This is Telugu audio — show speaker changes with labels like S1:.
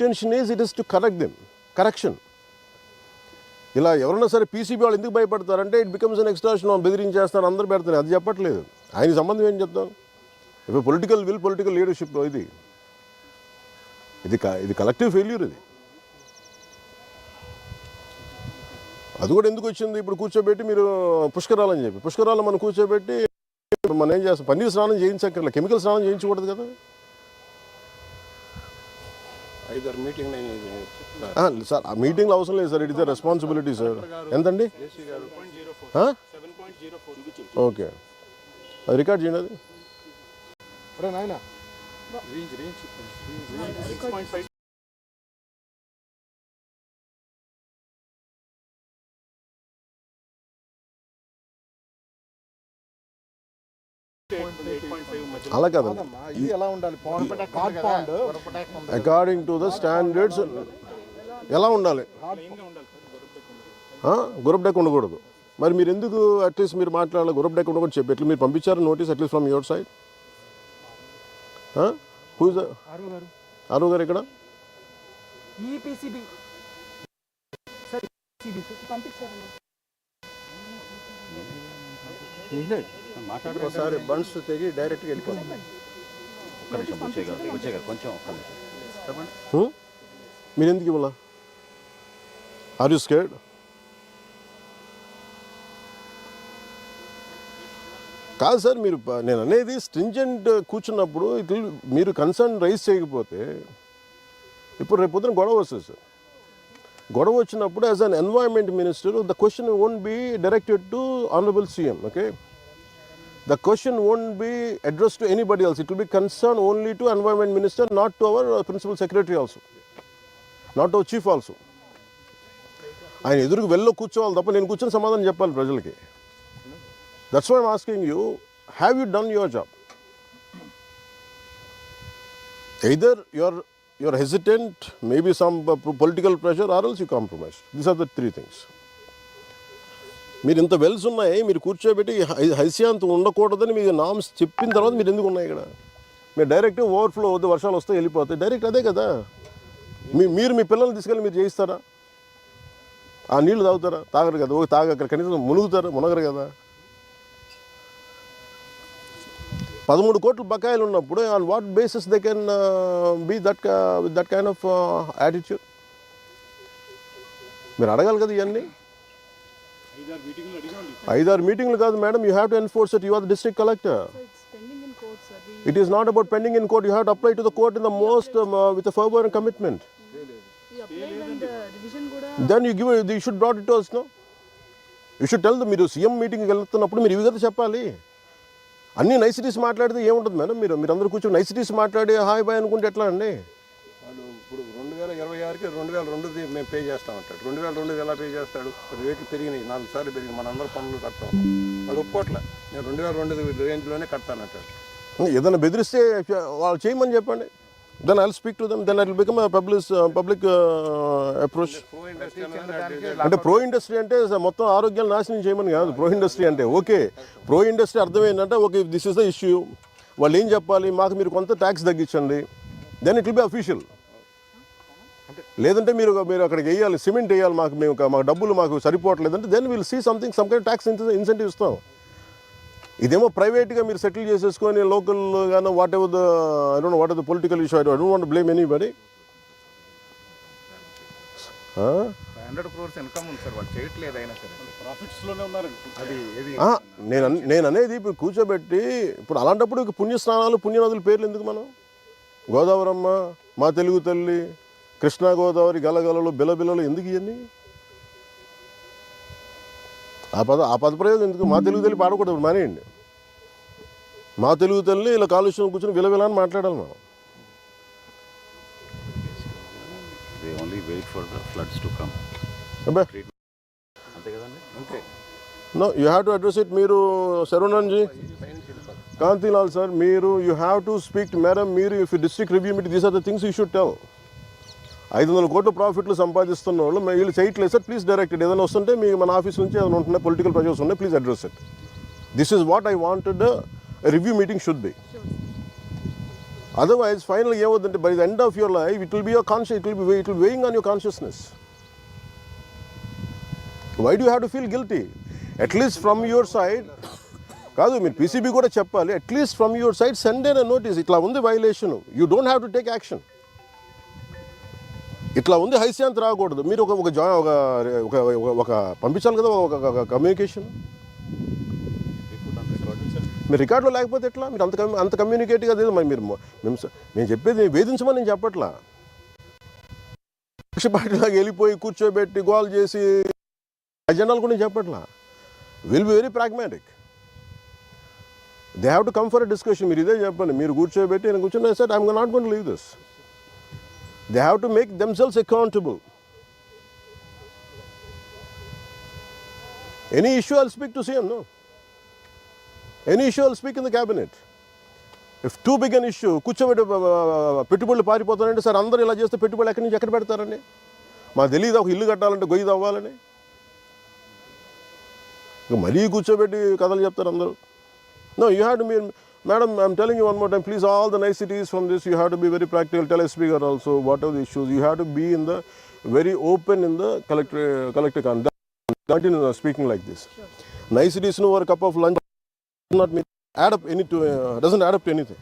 S1: Intention is it is to correction. ఇలా ఎవరైనా సరే పీసీబీ వాళ్ళు ఎందుకు భయపడతారంటే ఇట్ బికమ్స్ అన్ ఎక్స్ట్రాషన్, బెదిరించేస్తారు, అందరూ పెడతారు. అది చెప్పట్లేదు. ఆయన సంబంధం ఏం చెప్తాం? ఇప్పుడు పొలిటికల్ విల్, పొలిటికల్ లీడర్షిప్ ఇది కలెక్టివ్ ఫెయిల్యూర్. అది కూడా ఎందుకు వచ్చింది? ఇప్పుడు కూర్చోబెట్టి మీరు పుష్కరాలని చెప్పి, పుష్కరాలు మనం కూర్చోబెట్టి మనం ఏం చేస్తాం? పన్నీర్ స్నానం చేయించక్కర్లేదు, కెమికల్ స్నానం చేయించకూడదు కదా. సార్ ఆ మీటింగ్లో అవసరం లేదు sir, it is the responsibility sir. ఎంతండి? ఓకే, అది రికార్డ్ చేయండి. అది అలా కాదండి, అకార్డింగ్ టు ద స్టాండర్డ్స్ ఎలా ఉండాలి, గురబ్ డెక్ ఉండకూడదు. మరి మీరు ఎందుకు అట్లీస్ట్ మీరు మాట్లాడాలి? గురబ్ డెక్ ఉండకూడదు చెప్పి ఎట్లా మీరు పంపించారు notice, at least from your side? Whose ఆరు గారు ఇక్కడ
S2: ఒకసారి బండ్స్ తెగి డైరెక్ట్గా వెళ్ళిపోతుంది.
S1: మీరు ఎందుకు ఇవ్వాలా? Are you scared? కాదు సార్, మీరు నేను అనేది స్ట్రింజెంట్ కూర్చున్నప్పుడు మీరు కన్సర్న్ రైజ్ చేయకపోతే ఇప్పుడు రేపు పొద్దున గొడవ వస్తుంది సార్. గొడవ వచ్చినప్పుడు as an environment minister the question won't be directed to honourable CM. Okay, the question won't be addressed to anybody else. It will be concerned only to environment minister, not to our principal secretary also, not to our chief also. ఆయన ఎదురుకు వెళ్ళి కూర్చోవాలి తప్ప నేను కూర్చొని సమాధానం చెప్పాలి ప్రజలకి. That's why I'm asking you, have you done your job? either you're hesitant, maybe some political pressure, or else you compromise. These are the three things. మీరు ఇంత వెల్స్ ఉన్నాయి, మీరు కూర్చోబెట్టి హైస్యాంత ఉండకూడదని మీరు నామ్స్ చెప్పిన తర్వాత మీరు ఎందుకు ఉన్నాయి ఇక్కడ? మీరు డైరెక్ట్ ఓవర్ఫ్లో వద్దు, వర్షాలు వస్తే వెళ్ళిపోతాయి, డైరెక్ట్ అదే కదా. మీరు మీ పిల్లల్ని తీసుకెళ్ళి మీరు చేయిస్తారా? ఆ నీళ్లు తాగుతారా? తాగరు కదా. అక్కడ కనీసం మునగరు కదా. 13 కోట్ల బకాయిలు ఉన్నప్పుడు on what basis they can be with that kind of attitude? మీరు అడగాలి కదా ఇవన్నీ. 5-6 మీటింగ్లు కాదు madam, you have to enforce it. You are the district collector. It is not about pending in court. You have to apply to the court in the most with a fervor and commitment. Then you should brought it to us, no? You should tell them. మీరు సీఎం మీటింగ్కి వెళ్తున్నప్పుడు మీరు ఇవి కదా చెప్పాలి. అన్ని నైసిటీస్ మాట్లాడితే ఏముంటుంది మేడం? మీరందరూ కూర్చొని నైసిటీస్ మాట్లాడి హాయ్ బాయ్ అనుకుంటే ఎట్లా అండి?
S2: వాళ్ళు ఇప్పుడు 2026కి 2002 మేము పే చేస్తామంటాడు. 2002 ఎలా పే చేస్తాడు? రేట్లు పెరిగినాయి, 4 సార్లు పెరిగినాయి, మనందరూ పనులు కడతాం. వాళ్ళు ఒప్పుకోట్లే, నేను 2002 రేంజ్లోనే కడతానంటాడు.
S1: ఏదైనా బెదిరిస్తే వాళ్ళు చేయమని చెప్పండి. Then I will speak to them, then I will become public approach. అంటే ప్రో ఇండస్ట్రీ అంటే మొత్తం ఆరోగ్యాలు నాశనం చేయమని కాదు. ప్రో ఇండస్ట్రీ అంటే ఓకే, ప్రో ఇండస్ట్రీ అర్థం ఏంటంటే okay this is the issue, వాళ్ళు ఏం చెప్పాలి, మాకు మీరు కొంత ట్యాక్స్ తగ్గించండి, then it will be official. లేదంటే మీరు అక్కడికి వేయాలి, సిమెంట్ వేయాలి, మాకు డబ్బులు మాకు సరిపోవట్లేదంటే then will see something, some kind tax incentive ఇస్తాం. ఇదేమో ప్రైవేట్గా మీరు సెటిల్ చేసేసుకొని లోకల్గానో whatever I don't know what are the political issue, I don't want to blame anybody.
S2: 500 crores income ఉంది సార్, వాళ్ళు చేయట్లేదు, అయినా సరే ప్రాఫిట్స్లోనే ఉన్నారు.
S1: నేను అనేది ఇప్పుడు కూర్చోబెట్టి ఇప్పుడు అలాంటప్పుడు పుణ్యస్నానాలు పుణ్యనదుల పేర్లు ఎందుకు? మనం గోదావరమ్మ, మా తెలుగు తల్లి, కృష్ణా గోదావరి, గలగలలు, బిలబిలలు ఎందుకు ఇవన్నీ? ఆ పదప్రయోగం ఎందుకు? మా తెలుగు తల్లి పాడకూడదు, మానేయండి. మా తెలుగు తల్లి ఇలా కాలుష్యం కూర్చొని విలవిల అని మాట్లాడాలి మనం. No, you have to address it. మీరు Saravananji, Kantilal sir, you have to speak to madam. మీరు if district review meeting, these are the things you should tell. 500 కోట్ల ప్రాఫిట్లు సంపాదిస్తున్న వాళ్ళు వీళ్ళు చేయట్లేదు సార్, ప్లీజ్ డైరెక్టెడ్. ఏదైనా వస్తుంటే మన ఆఫీస్ నుంచి ఏదైనా ఉంటున్నాయి, పొలిటికల్ ప్రెషర్స్ ఉన్నాయి, please address it. This is what I wanted review meeting should be. Otherwise, finally, by the end of your life, it will be your conscious. It will be weighing on your consciousness. Why do you have to feel guilty? At least from your side, కాదు మీరు పీసీబీ కూడా చెప్పాలి. At least from your side send in notice, ఇట్లా ఉంది violation, you don't have to take action. ఇట్లా ఉంది హైశాంత్ రాకూడదు, మీరు ఒక పంపించాలి కదా, ఒక కమ్యూనికేషన్. మీరు రికార్డులో లేకపోతే ఎట్లా? మీరు అంత కమ్యూనికేట్గా లేదు. మరి నేను చెప్పేది వేధించమని నేను చెప్పట్లా. పక్షపాటిలాగా వెళ్ళిపోయి కూర్చోబెట్టి గోల్ చేసి అజెండాలు కూడా నేను చెప్పట్లా. Will be very pragmatic. They have to come for a discussion. మీరు ఇదే చెప్పండి, మీరు కూర్చోబెట్టి నేను కూర్చొని set I'm not going to leave this. They have to make themselves accountable. Any issue, I'll speak to CM, no? Any issue, I'll speak in the cabinet. If too big an issue, కూర్చోబెట్టి పెట్టుబడులు పారిపోతారంటే, సార్ అందరూ ఇలా చేస్తే పెట్టుబడులు ఎక్కడి నుంచి ఎక్కడ పెడతారండి? మాకు తెలియదు ఒక ఇల్లు కట్టాలంటే గొయ్యి తవ్వాలని. మరీ కూర్చోబెట్టి కథలు చెప్తారు అందరూ. No, you have to be... Madam, I'm telling you one more time, please, all the niceties from this, you have to be very practical. Tell a speaker also, whatever the issues, you have to be in the very open in the collector con. Continue speaking like this. Sure. Niceties, no, or a cup of lunch, not add up doesn't add up to anything.